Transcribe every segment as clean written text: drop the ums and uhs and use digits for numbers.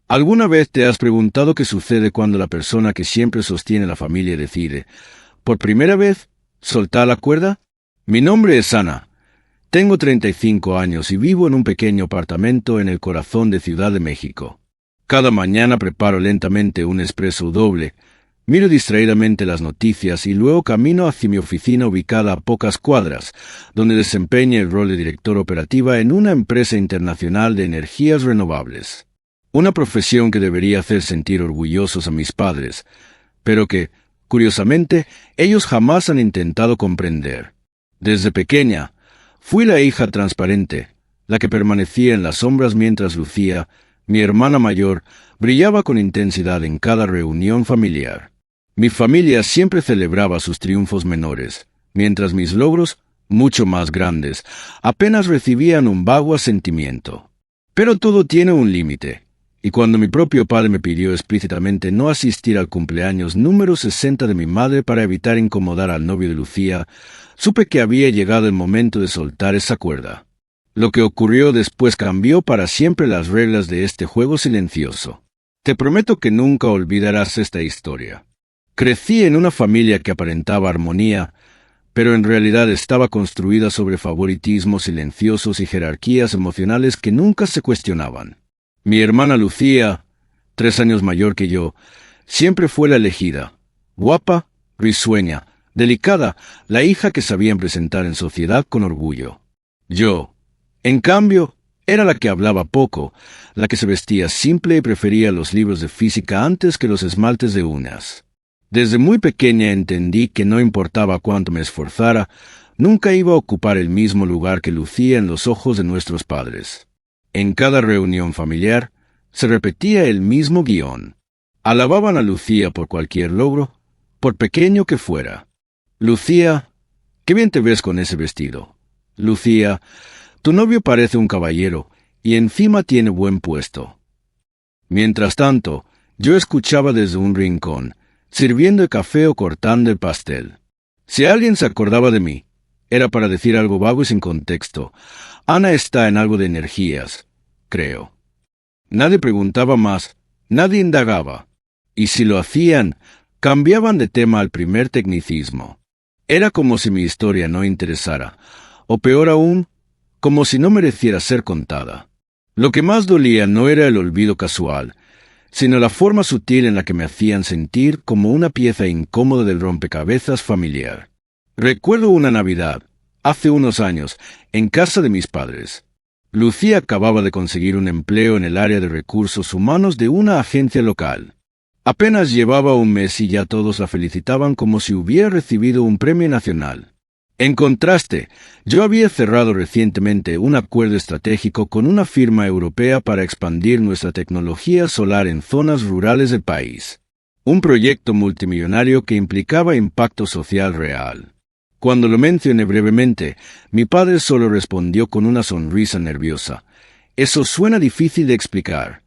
¿Alguna vez te has preguntado qué sucede cuando la persona que siempre sostiene la familia decide, por primera vez, soltar la cuerda? Mi nombre es Ana. Tengo 35 años y vivo en un pequeño apartamento en el corazón de Ciudad de México. Cada mañana preparo lentamente un espresso doble, miro distraídamente las noticias y luego camino hacia mi oficina ubicada a pocas cuadras, donde desempeño el rol de director operativa en una empresa internacional de energías renovables. Una profesión que debería hacer sentir orgullosos a mis padres, pero que, curiosamente, ellos jamás han intentado comprender. Desde pequeña, fui la hija transparente, la que permanecía en las sombras mientras Lucía, mi hermana mayor, brillaba con intensidad en cada reunión familiar. Mi familia siempre celebraba sus triunfos menores, mientras mis logros, mucho más grandes, apenas recibían un vago asentimiento. Pero todo tiene un límite. Y cuando mi propio padre me pidió explícitamente no asistir al cumpleaños número 60 de mi madre para evitar incomodar al novio de Lucía, supe que había llegado el momento de soltar esa cuerda. Lo que ocurrió después cambió para siempre las reglas de este juego silencioso. Te prometo que nunca olvidarás esta historia. Crecí en una familia que aparentaba armonía, pero en realidad estaba construida sobre favoritismos silenciosos y jerarquías emocionales que nunca se cuestionaban. Mi hermana Lucía, 3 años mayor que yo, siempre fue la elegida, guapa, risueña, delicada, la hija que sabían presentar en sociedad con orgullo. Yo, en cambio, era la que hablaba poco, la que se vestía simple y prefería los libros de física antes que los esmaltes de uñas. Desde muy pequeña entendí que no importaba cuánto me esforzara, nunca iba a ocupar el mismo lugar que Lucía en los ojos de nuestros padres. En cada reunión familiar se repetía el mismo guión. Alababan a Lucía por cualquier logro, por pequeño que fuera. Lucía, qué bien te ves con ese vestido. Lucía, tu novio parece un caballero y encima tiene buen puesto. Mientras tanto, yo escuchaba desde un rincón, sirviendo el café o cortando el pastel. Si alguien se acordaba de mí, era para decir algo vago y sin contexto. Ana está en algo de energías, creo. Nadie preguntaba más, nadie indagaba. Y si lo hacían, cambiaban de tema al primer tecnicismo. Era como si mi historia no interesara, o peor aún, como si no mereciera ser contada. Lo que más dolía no era el olvido casual, sino la forma sutil en la que me hacían sentir como una pieza incómoda del rompecabezas familiar. Recuerdo una Navidad, hace unos años, en casa de mis padres. Lucía acababa de conseguir un empleo en el área de recursos humanos de una agencia local. Apenas llevaba un mes y ya todos la felicitaban como si hubiera recibido un premio nacional. En contraste, yo había cerrado recientemente un acuerdo estratégico con una firma europea para expandir nuestra tecnología solar en zonas rurales del país. Un proyecto multimillonario que implicaba impacto social real. Cuando lo mencioné brevemente, mi padre solo respondió con una sonrisa nerviosa. Eso suena difícil de explicar.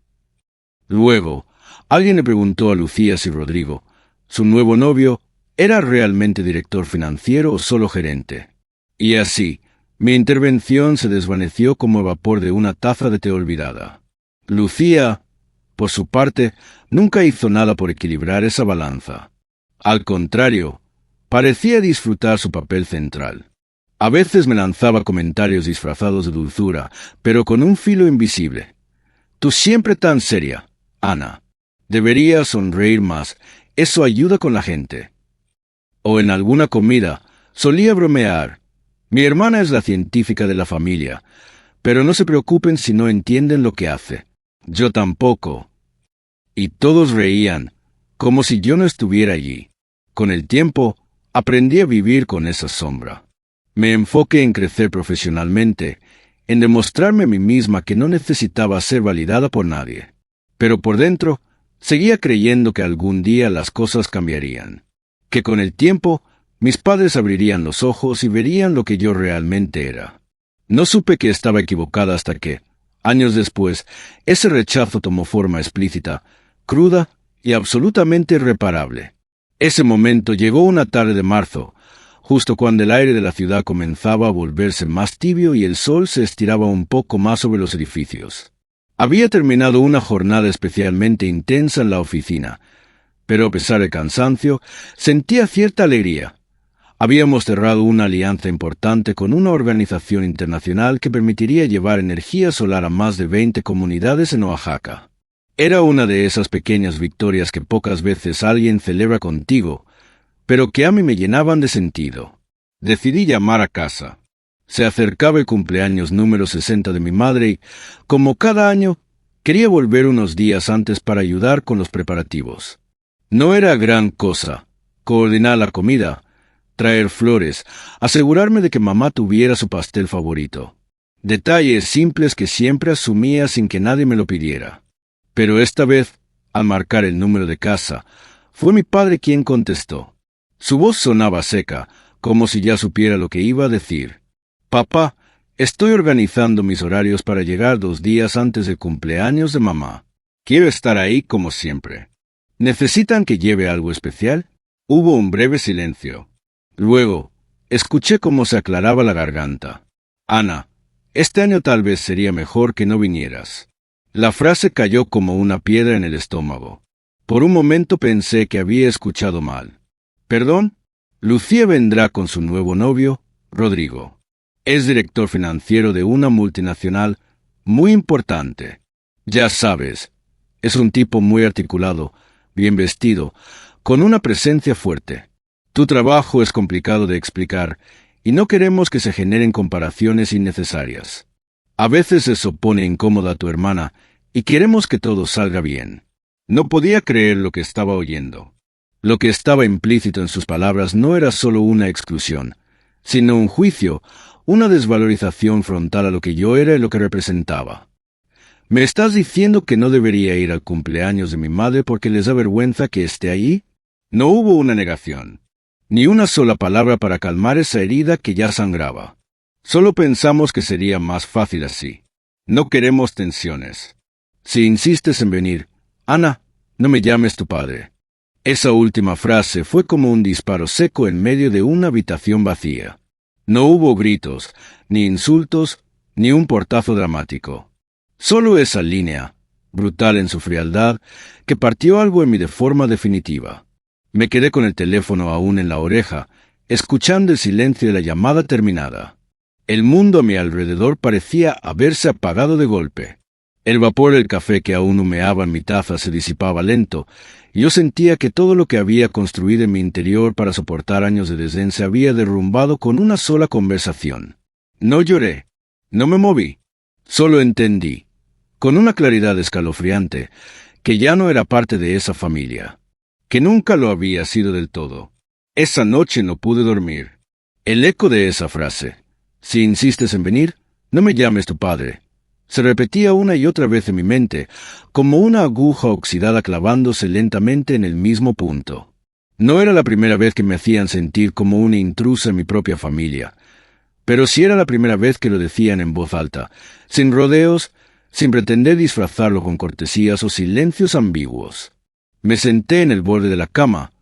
Luego, alguien le preguntó a Lucía si Rodrigo, su nuevo novio, ¿era realmente director financiero o solo gerente? Y así, mi intervención se desvaneció como el vapor de una taza de té olvidada. Lucía, por su parte, nunca hizo nada por equilibrar esa balanza. Al contrario, parecía disfrutar su papel central. A veces me lanzaba comentarios disfrazados de dulzura, pero con un filo invisible. Tú siempre tan seria, Ana. Deberías sonreír más, eso ayuda con la gente. O en alguna comida, solía bromear. Mi hermana es la científica de la familia, pero no se preocupen si no entienden lo que hace. Yo tampoco. Y todos reían, como si yo no estuviera allí. Con el tiempo, aprendí a vivir con esa sombra. Me enfoqué en crecer profesionalmente, en demostrarme a mí misma que no necesitaba ser validada por nadie. Pero por dentro, seguía creyendo que algún día las cosas cambiarían. Que con el tiempo, mis padres abrirían los ojos y verían lo que yo realmente era. No supe que estaba equivocada hasta que, años después, ese rechazo tomó forma explícita, cruda y absolutamente irreparable. Ese momento llegó una tarde de marzo, justo cuando el aire de la ciudad comenzaba a volverse más tibio y el sol se estiraba un poco más sobre los edificios. Había terminado una jornada especialmente intensa en la oficina, pero a pesar del cansancio, sentía cierta alegría. Habíamos cerrado una alianza importante con una organización internacional que permitiría llevar energía solar a más de 20 comunidades en Oaxaca. Era una de esas pequeñas victorias que pocas veces alguien celebra contigo, pero que a mí me llenaban de sentido. Decidí llamar a casa. Se acercaba el cumpleaños número 60 de mi madre y, como cada año, quería volver unos días antes para ayudar con los preparativos. No era gran cosa coordinar la comida, traer flores, asegurarme de que mamá tuviera su pastel favorito. Detalles simples que siempre asumía sin que nadie me lo pidiera. Pero esta vez, al marcar el número de casa, fue mi padre quien contestó. Su voz sonaba seca, como si ya supiera lo que iba a decir. Papá, estoy organizando mis horarios para llegar 2 días antes del cumpleaños de mamá. Quiero estar ahí como siempre. ¿Necesitan que lleve algo especial? Hubo un breve silencio. Luego, escuché cómo se aclaraba la garganta. Ana, este año tal vez sería mejor que no vinieras. La frase cayó como una piedra en el estómago. Por un momento pensé que había escuchado mal. ¿Perdón? Lucía vendrá con su nuevo novio, Rodrigo. Es director financiero de una multinacional muy importante. Ya sabes, es un tipo muy articulado, bien vestido, con una presencia fuerte. Tu trabajo es complicado de explicar y no queremos que se generen comparaciones innecesarias. A veces eso pone incómoda a tu hermana y queremos que todo salga bien. No podía creer lo que estaba oyendo. Lo que estaba implícito en sus palabras no era solo una exclusión, sino un juicio, una desvalorización frontal a lo que yo era y lo que representaba. ¿Me estás diciendo que no debería ir al cumpleaños de mi madre porque les da vergüenza que esté allí? No hubo una negación, ni una sola palabra para calmar esa herida que ya sangraba. Solo pensamos que sería más fácil así. No queremos tensiones. Si insistes en venir, Ana, no me llames tu padre. Esa última frase fue como un disparo seco en medio de una habitación vacía. No hubo gritos, ni insultos, ni un portazo dramático. Solo esa línea, brutal en su frialdad, que partió algo en mí de forma definitiva. Me quedé con el teléfono aún en la oreja, escuchando el silencio de la llamada terminada. El mundo a mi alrededor parecía haberse apagado de golpe. El vapor del café que aún humeaba en mi taza se disipaba lento, y yo sentía que todo lo que había construido en mi interior para soportar años de desdén se había derrumbado con una sola conversación. No lloré, no me moví, solo entendí, con una claridad escalofriante, que ya no era parte de esa familia, que nunca lo había sido del todo. Esa noche no pude dormir. El eco de esa frase, si insistes en venir, no me llames tu padre, se repetía una y otra vez en mi mente, como una aguja oxidada clavándose lentamente en el mismo punto. No era la primera vez que me hacían sentir como una intrusa en mi propia familia, pero sí era la primera vez que lo decían en voz alta, sin rodeos, sin pretender disfrazarlo con cortesías o silencios ambiguos. Me senté en el borde de la cama,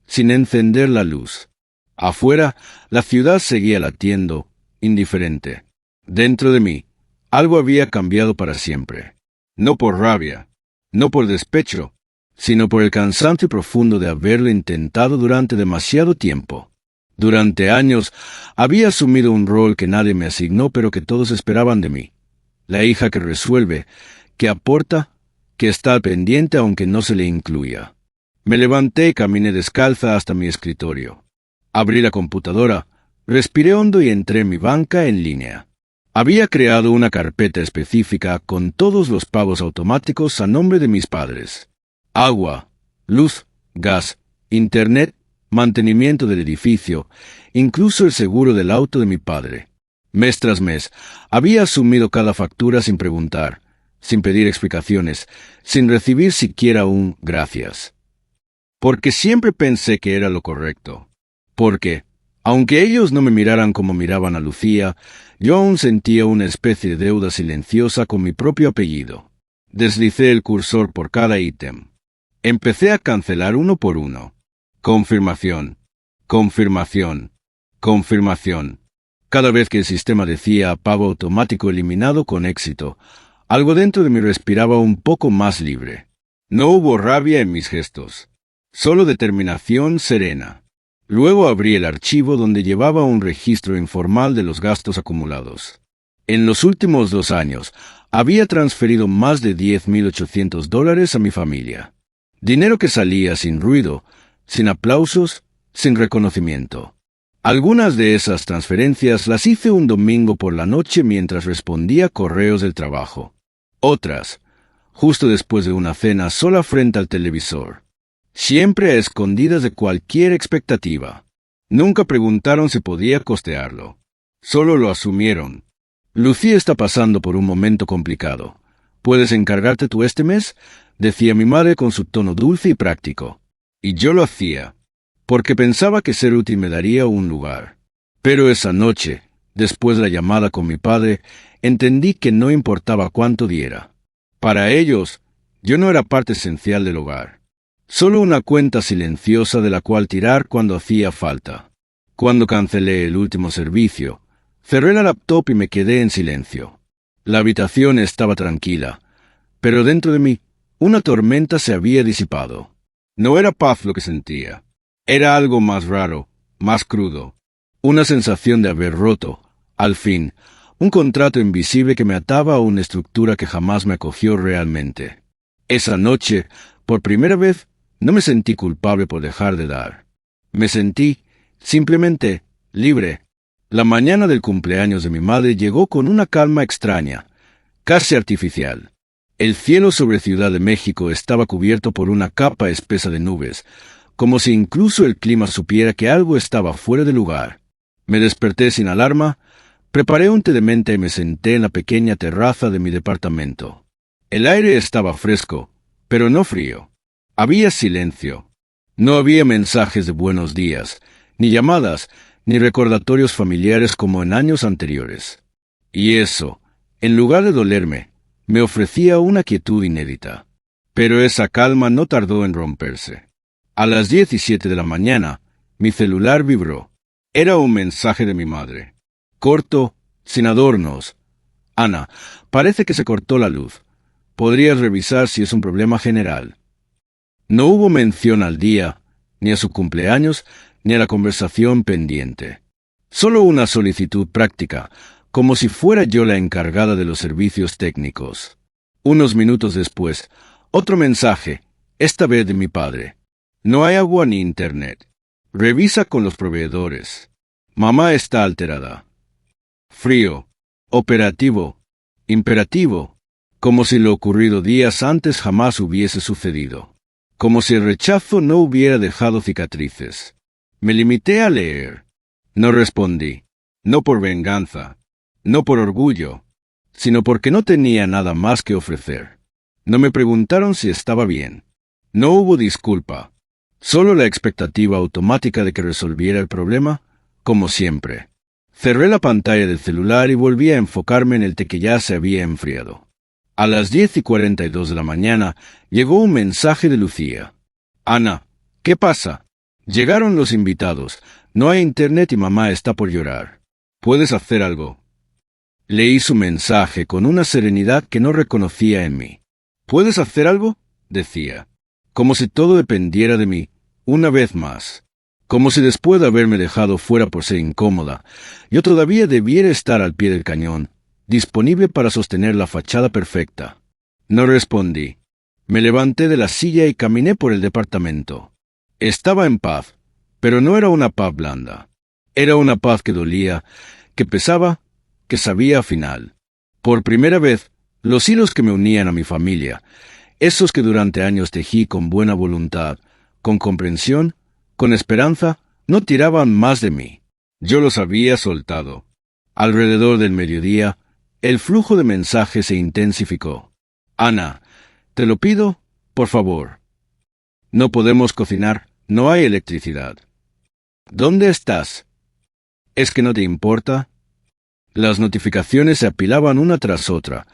sin encender la luz. Afuera, la ciudad seguía latiendo, indiferente. Dentro de mí, algo había cambiado para siempre. No por rabia, no por despecho, sino por el cansancio profundo de haberlo intentado durante demasiado tiempo. Durante años había asumido un rol que nadie me asignó pero que todos esperaban de mí. La hija que resuelve, que aporta, que está al pendiente aunque no se le incluya. Me levanté y caminé descalza hasta mi escritorio. Abrí la computadora, respiré hondo y entré en mi banca en línea. Había creado una carpeta específica con todos los pagos automáticos a nombre de mis padres. Agua, luz, gas, internet, mantenimiento del edificio, incluso el seguro del auto de mi padre. Mes tras mes, había asumido cada factura sin preguntar, sin pedir explicaciones, sin recibir siquiera un gracias. Porque siempre pensé que era lo correcto. Porque, aunque ellos no me miraran como miraban a Lucía, yo aún sentía una especie de deuda silenciosa con mi propio apellido. Deslicé el cursor por cada ítem. Empecé a cancelar uno por uno. Confirmación, confirmación, confirmación. Cada vez que el sistema decía pago automático eliminado con éxito, Algo dentro de mí respiraba un poco más libre. No hubo rabia en mis gestos, solo determinación serena. Luego abrí el archivo donde llevaba un registro informal de los gastos acumulados. En los últimos 2 años, había transferido más de $10,800 a mi familia. Dinero que salía sin ruido, sin aplausos, sin reconocimiento. Algunas de esas transferencias las hice un domingo por la noche mientras respondía correos del trabajo. Otras, justo después de una cena sola frente al televisor. Siempre a escondidas de cualquier expectativa. Nunca preguntaron si podía costearlo. Solo lo asumieron. Lucía está pasando por un momento complicado. ¿Puedes encargarte tú este mes?, decía mi madre con su tono dulce y práctico. Y yo lo hacía, porque pensaba que ser útil me daría un lugar. Pero esa noche, después de la llamada con mi padre, entendí que no importaba cuánto diera. Para ellos, yo no era parte esencial del hogar. Solo una cuenta silenciosa de la cual tirar cuando hacía falta. Cuando cancelé el último servicio, cerré la laptop y me quedé en silencio. La habitación estaba tranquila, pero dentro de mí, una tormenta se había disipado. No era paz lo que sentía. Era algo más raro, más crudo. Una sensación de haber roto, al fin, un contrato invisible que me ataba a una estructura que jamás me acogió realmente. Esa noche, por primera vez, no me sentí culpable por dejar de dar. Me sentí, simplemente, libre. La mañana del cumpleaños de mi madre llegó con una calma extraña, casi artificial. El cielo sobre Ciudad de México estaba cubierto por una capa espesa de nubes, como si incluso el clima supiera que algo estaba fuera de lugar. Me desperté sin alarma, preparé un té de menta y me senté en la pequeña terraza de mi departamento. El aire estaba fresco, pero no frío. Había silencio. No había mensajes de buenos días, ni llamadas, ni recordatorios familiares como en años anteriores. Y eso, en lugar de dolerme, me ofrecía una quietud inédita. Pero esa calma no tardó en romperse. A las 17 de la mañana, mi celular vibró. Era un mensaje de mi madre. Corto, sin adornos. Ana, parece que se cortó la luz. Podrías revisar si es un problema general. No hubo mención al día, ni a su cumpleaños, ni a la conversación pendiente. Solo una solicitud práctica, como si fuera yo la encargada de los servicios técnicos. Unos minutos después, otro mensaje, esta vez de mi padre. No hay agua ni internet. Revisa con los proveedores. Mamá está alterada. Frío. Operativo. Imperativo. Como si lo ocurrido días antes jamás hubiese sucedido. Como si el rechazo no hubiera dejado cicatrices. Me limité a leer. No respondí. No por venganza. No por orgullo. Sino porque no tenía nada más que ofrecer. No me preguntaron si estaba bien. No hubo disculpa. Solo la expectativa automática de que resolviera el problema, como siempre. Cerré la pantalla del celular y volví a enfocarme en el té que ya se había enfriado. A las 10:42 de la mañana llegó un mensaje de Lucía. Ana, ¿qué pasa? Llegaron los invitados. No hay internet y mamá está por llorar. ¿Puedes hacer algo? Leí su mensaje con una serenidad que no reconocía en mí. ¿Puedes hacer algo?, decía. Como si todo dependiera de mí, una vez más. Como si después de haberme dejado fuera por ser incómoda, yo todavía debiera estar al pie del cañón, disponible para sostener la fachada perfecta. No respondí. Me levanté de la silla y caminé por el departamento. Estaba en paz, pero no era una paz blanda. Era una paz que dolía, que pesaba, que sabía a final. Por primera vez, los hilos que me unían a mi familia, esos que durante años tejí con buena voluntad, con comprensión, con esperanza, no tiraban más de mí. Yo los había soltado. Alrededor del mediodía, el flujo de mensajes se intensificó. Ana, te lo pido, por favor. No podemos cocinar, no hay electricidad. ¿Dónde estás? ¿Es que no te importa? Las notificaciones se apilaban una tras otra,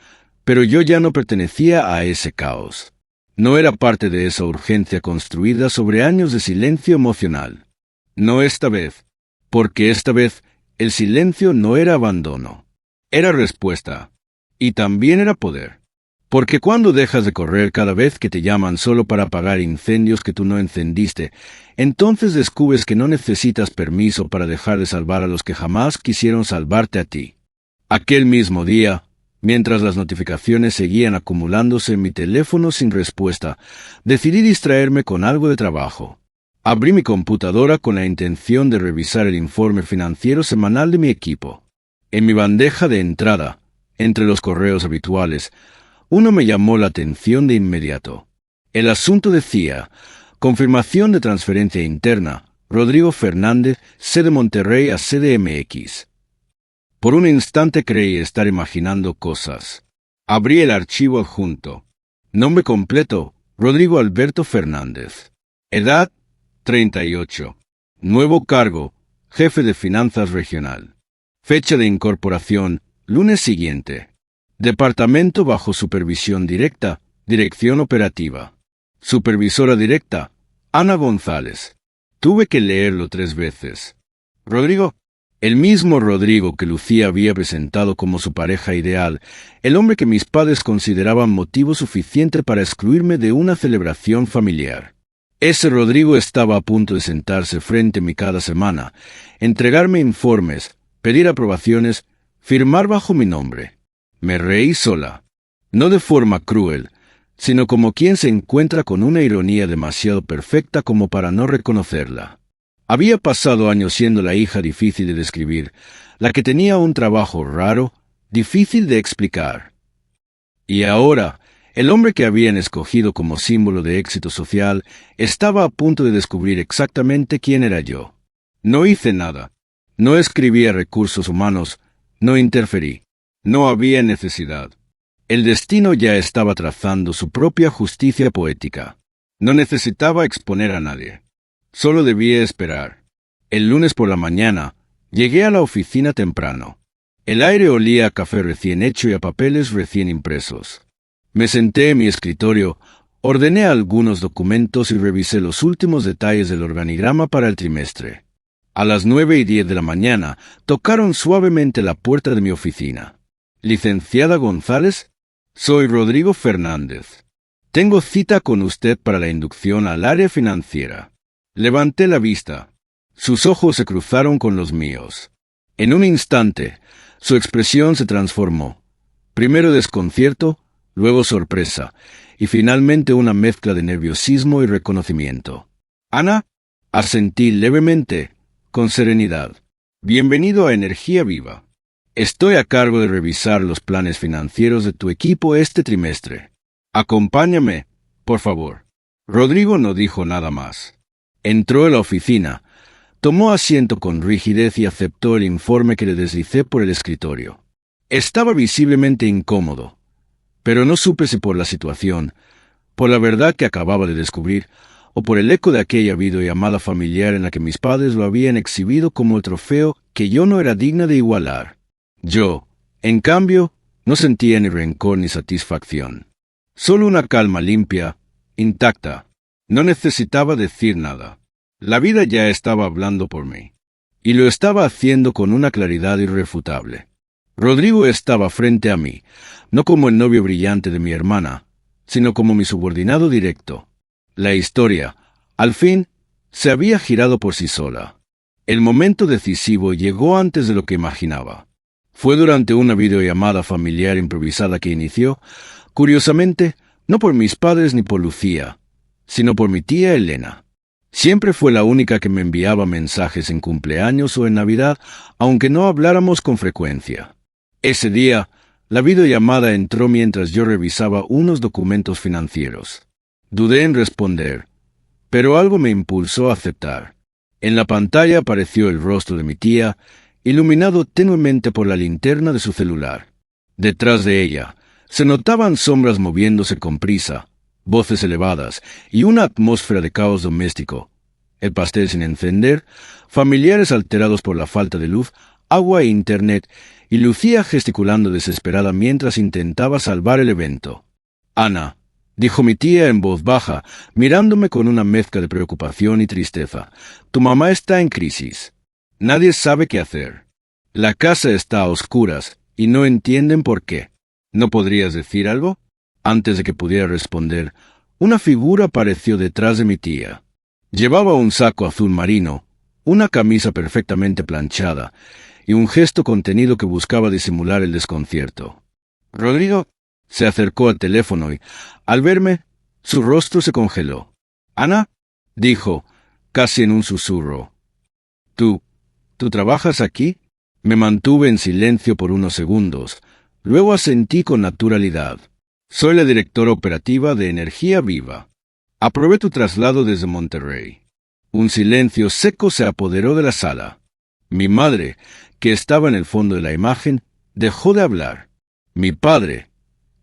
pero yo ya no pertenecía a ese caos. No era parte de esa urgencia construida sobre años de silencio emocional. No esta vez, porque esta vez el silencio no era abandono. Era respuesta. Y también era poder. Porque cuando dejas de correr cada vez que te llaman solo para apagar incendios que tú no encendiste, entonces descubres que no necesitas permiso para dejar de salvar a los que jamás quisieron salvarte a ti. Aquel mismo día, mientras las notificaciones seguían acumulándose en mi teléfono sin respuesta, decidí distraerme con algo de trabajo. Abrí mi computadora con la intención de revisar el informe financiero semanal de mi equipo. En mi bandeja de entrada, entre los correos habituales, uno me llamó la atención de inmediato. El asunto decía: confirmación de transferencia interna, Rodrigo Fernández, sede Monterrey a CDMX. Por un instante creí estar imaginando cosas. Abrí el archivo adjunto. Nombre completo: Rodrigo Alberto Fernández. Edad: 38. Nuevo cargo: jefe de finanzas regional. Fecha de incorporación: lunes siguiente. Departamento bajo supervisión directa, dirección operativa. Supervisora directa: Ana González. Tuve que leerlo 3 veces. Rodrigo, el mismo Rodrigo que Lucía había presentado como su pareja ideal, el hombre que mis padres consideraban motivo suficiente para excluirme de una celebración familiar. Ese Rodrigo estaba a punto de sentarse frente a mí cada semana, entregarme informes, pedir aprobaciones, firmar bajo mi nombre. Me reí sola, no de forma cruel, sino como quien se encuentra con una ironía demasiado perfecta como para no reconocerla. Había pasado años siendo la hija difícil de describir, la que tenía un trabajo raro, difícil de explicar. Y ahora, el hombre que habían escogido como símbolo de éxito social estaba a punto de descubrir exactamente quién era yo. No hice nada. No escribí a recursos humanos. No interferí. No había necesidad. El destino ya estaba trazando su propia justicia poética. No necesitaba exponer a nadie. Solo debía esperar. El lunes por la mañana, llegué a la oficina temprano. El aire olía a café recién hecho y a papeles recién impresos. Me senté en mi escritorio, ordené algunos documentos y revisé los últimos detalles del organigrama para el trimestre. A las 9:10 de la mañana, tocaron suavemente la puerta de mi oficina. «Licenciada González, soy Rodrigo Fernández. Tengo cita con usted para la inducción al área financiera». Levanté la vista. Sus ojos se cruzaron con los míos. En un instante, su expresión se transformó. Primero desconcierto, luego sorpresa, y finalmente una mezcla de nerviosismo y reconocimiento. «Ana», asentí levemente, con serenidad. «Bienvenido a Energía Viva. Estoy a cargo de revisar los planes financieros de tu equipo este trimestre. Acompáñame, por favor». Rodrigo no dijo nada más. Entró a la oficina, tomó asiento con rigidez y aceptó el informe que le deslicé por el escritorio. Estaba visiblemente incómodo, pero no supe si por la situación, por la verdad que acababa de descubrir, o por el eco de aquella videollamada familiar en la que mis padres lo habían exhibido como el trofeo que yo no era digna de igualar. Yo, en cambio, no sentía ni rencor ni satisfacción. Solo una calma limpia, intacta. No necesitaba decir nada. La vida ya estaba hablando por mí. Y lo estaba haciendo con una claridad irrefutable. Rodrigo estaba frente a mí, no como el novio brillante de mi hermana, sino como mi subordinado directo. La historia, al fin, se había girado por sí sola. El momento decisivo llegó antes de lo que imaginaba. Fue durante una videollamada familiar improvisada que inició, curiosamente, no por mis padres ni por Lucía, sino por mi tía Elena. Siempre fue la única que me enviaba mensajes en cumpleaños o en Navidad, aunque no habláramos con frecuencia. Ese día, la videollamada entró mientras yo revisaba unos documentos financieros. Dudé en responder, pero algo me impulsó a aceptar. En la pantalla apareció el rostro de mi tía, iluminado tenuemente por la linterna de su celular. Detrás de ella, se notaban sombras moviéndose con prisa, voces elevadas y una atmósfera de caos doméstico. El pastel sin encender, familiares alterados por la falta de luz, agua e internet, y Lucía gesticulando desesperada mientras intentaba salvar el evento. «Ana», dijo mi tía en voz baja, mirándome con una mezcla de preocupación y tristeza, «tu mamá está en crisis. Nadie sabe qué hacer. La casa está a oscuras y no entienden por qué. ¿No podrías decir algo?» Antes de que pudiera responder, una figura apareció detrás de mi tía. Llevaba un saco azul marino, una camisa perfectamente planchada y un gesto contenido que buscaba disimular el desconcierto. Rodrigo se acercó al teléfono y, al verme, su rostro se congeló. «Ana», dijo, casi en un susurro. ¿Tú trabajas aquí?» Me mantuve en silencio por unos segundos. Luego asentí con naturalidad. «Soy la directora operativa de Energía Viva. Aprobé tu traslado desde Monterrey». Un silencio seco se apoderó de la sala. Mi madre, que estaba en el fondo de la imagen, dejó de hablar. Mi padre,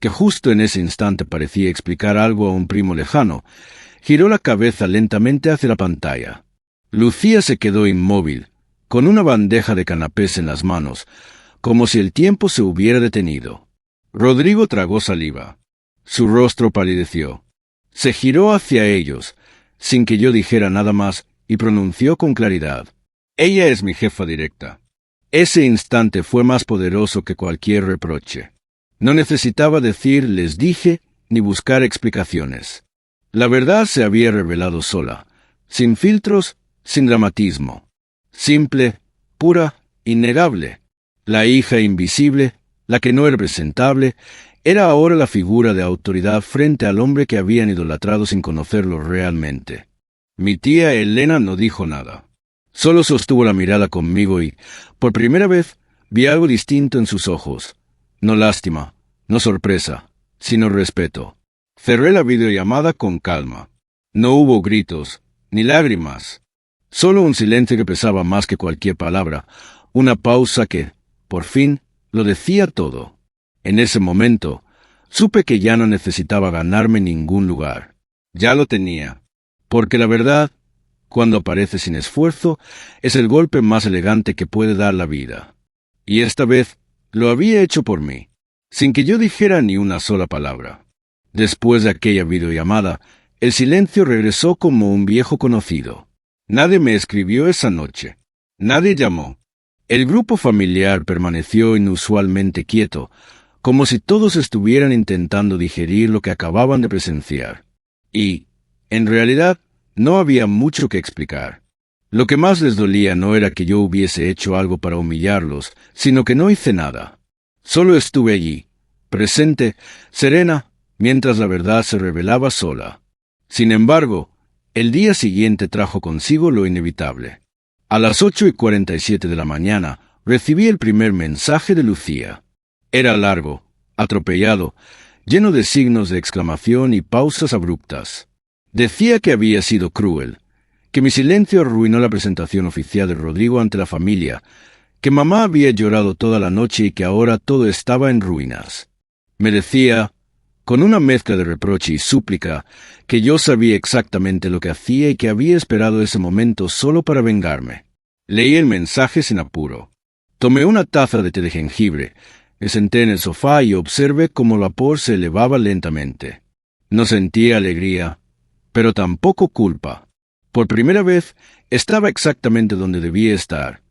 que justo en ese instante parecía explicar algo a un primo lejano, giró la cabeza lentamente hacia la pantalla. Lucía se quedó inmóvil, con una bandeja de canapés en las manos, como si el tiempo se hubiera detenido. Rodrigo tragó saliva. Su rostro palideció. Se giró hacia ellos, sin que yo dijera nada más, y pronunció con claridad: «Ella es mi jefa directa». Ese instante fue más poderoso que cualquier reproche. No necesitaba decir «les dije» ni buscar explicaciones. La verdad se había revelado sola, sin filtros, sin dramatismo. Simple, pura, innegable. La hija invisible, la que no era presentable, era ahora la figura de autoridad frente al hombre que habían idolatrado sin conocerlo realmente. Mi tía Elena no dijo nada. Solo sostuvo la mirada conmigo y, por primera vez, vi algo distinto en sus ojos. No lástima, no sorpresa, sino respeto. Cerré la videollamada con calma. No hubo gritos, ni lágrimas. Solo un silencio que pesaba más que cualquier palabra, una pausa que, por fin, lo decía todo. En ese momento, supe que ya no necesitaba ganarme ningún lugar. Ya lo tenía. Porque la verdad, cuando aparece sin esfuerzo, es el golpe más elegante que puede dar la vida. Y esta vez lo había hecho por mí, sin que yo dijera ni una sola palabra. Después de aquella videollamada, el silencio regresó como un viejo conocido. Nadie me escribió esa noche. Nadie llamó. El grupo familiar permaneció inusualmente quieto, como si todos estuvieran intentando digerir lo que acababan de presenciar. Y, en realidad, no había mucho que explicar. Lo que más les dolía no era que yo hubiese hecho algo para humillarlos, sino que no hice nada. Solo estuve allí, presente, serena, mientras la verdad se revelaba sola. Sin embargo, el día siguiente trajo consigo lo inevitable. A las 8:47 de la mañana recibí el primer mensaje de Lucía. Era largo, atropellado, lleno de signos de exclamación y pausas abruptas. Decía que había sido cruel, que mi silencio arruinó la presentación oficial de Rodrigo ante la familia, que mamá había llorado toda la noche y que ahora todo estaba en ruinas. Me decía, con una mezcla de reproche y súplica, que yo sabía exactamente lo que hacía y que había esperado ese momento solo para vengarme. Leí el mensaje sin apuro. Tomé una taza de té de jengibre, me senté en el sofá y observé cómo el vapor se elevaba lentamente. No sentía alegría, pero tampoco culpa. Por primera vez, estaba exactamente donde debía estar,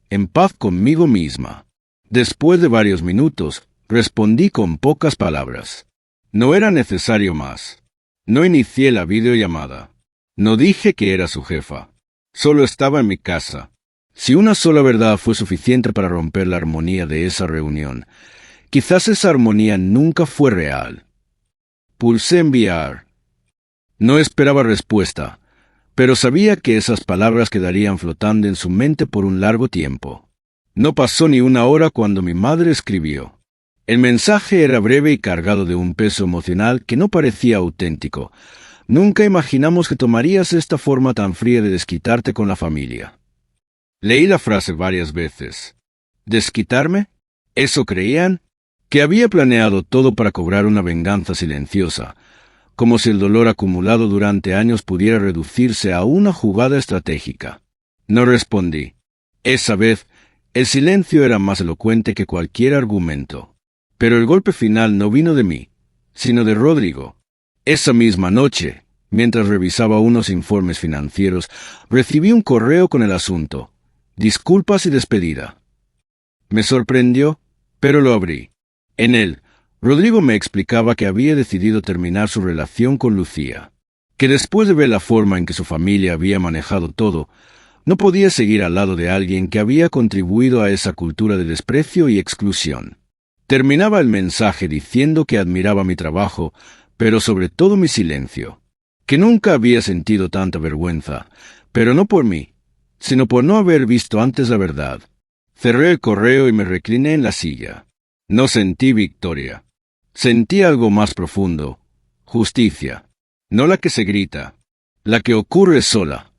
en paz conmigo misma. Después de varios minutos, respondí con pocas palabras. No era necesario más. No inicié la videollamada. No dije que era su jefa. Solo estaba en mi casa. Si una sola verdad fue suficiente para romper la armonía de esa reunión, quizás esa armonía nunca fue real. Pulsé enviar. No esperaba respuesta, pero sabía que esas palabras quedarían flotando en su mente por un largo tiempo. No pasó ni una hora cuando mi madre escribió. El mensaje era breve y cargado de un peso emocional que no parecía auténtico. Nunca imaginamos que tomarías esta forma tan fría de desquitarte con la familia. Leí la frase varias veces. ¿Desquitarme? ¿Eso creían? Que había planeado todo para cobrar una venganza silenciosa, como si el dolor acumulado durante años pudiera reducirse a una jugada estratégica. No respondí. Esa vez, el silencio era más elocuente que cualquier argumento. Pero el golpe final no vino de mí, sino de Rodrigo. Esa misma noche, mientras revisaba unos informes financieros, recibí un correo con el asunto: disculpas y despedida. Me sorprendió, pero lo abrí. En él, Rodrigo me explicaba que había decidido terminar su relación con Lucía, que después de ver la forma en que su familia había manejado todo, no podía seguir al lado de alguien que había contribuido a esa cultura de desprecio y exclusión. Terminaba el mensaje diciendo que admiraba mi trabajo, pero sobre todo mi silencio, que nunca había sentido tanta vergüenza, pero no por mí, sino por no haber visto antes la verdad. Cerré el correo y me recliné en la silla. No sentí victoria. Sentí algo más profundo, justicia, no la que se grita, la que ocurre sola.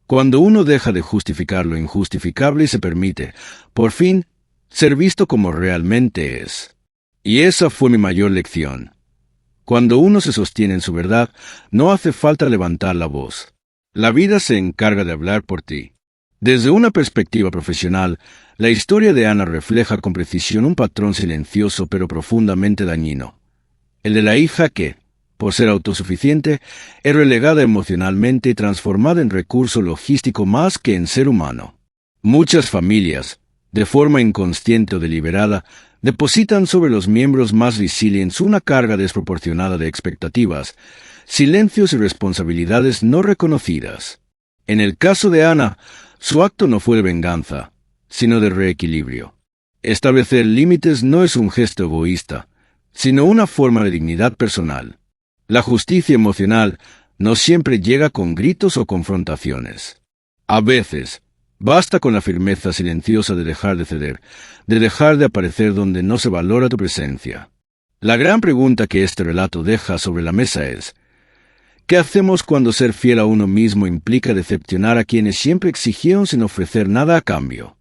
Cuando uno deja de justificar lo injustificable y se permite, por fin, ser visto como realmente es. Y esa fue mi mayor lección. Cuando uno se sostiene en su verdad, no hace falta levantar la voz. La vida se encarga de hablar por ti. Desde una perspectiva profesional, la historia de Ana refleja con precisión un patrón silencioso pero profundamente dañino. El de la hija que, por ser autosuficiente, es relegada emocionalmente y transformada en recurso logístico más que en ser humano. Muchas familias, de forma inconsciente o deliberada, depositan sobre los miembros más resilientes una carga desproporcionada de expectativas, silencios y responsabilidades no reconocidas. En el caso de Ana, su acto no fue de venganza, sino de reequilibrio. Establecer límites no es un gesto egoísta, sino una forma de dignidad personal. La justicia emocional no siempre llega con gritos o confrontaciones. A veces, basta con la firmeza silenciosa de dejar de ceder, de dejar de aparecer donde no se valora tu presencia. La gran pregunta que este relato deja sobre la mesa es: ¿qué hacemos cuando ser fiel a uno mismo implica decepcionar a quienes siempre exigieron sin ofrecer nada a cambio?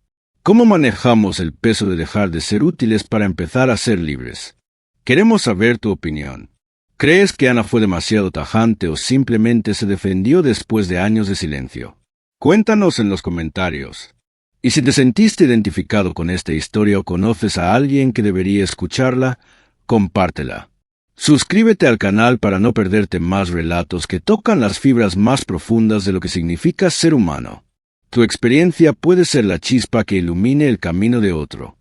¿Cómo manejamos el peso de dejar de ser útiles para empezar a ser libres? Queremos saber tu opinión. ¿Crees que Ana fue demasiado tajante o simplemente se defendió después de años de silencio? Cuéntanos en los comentarios. Y si te sentiste identificado con esta historia o conoces a alguien que debería escucharla, compártela. Suscríbete al canal para no perderte más relatos que tocan las fibras más profundas de lo que significa ser humano. Tu experiencia puede ser la chispa que ilumine el camino de otro.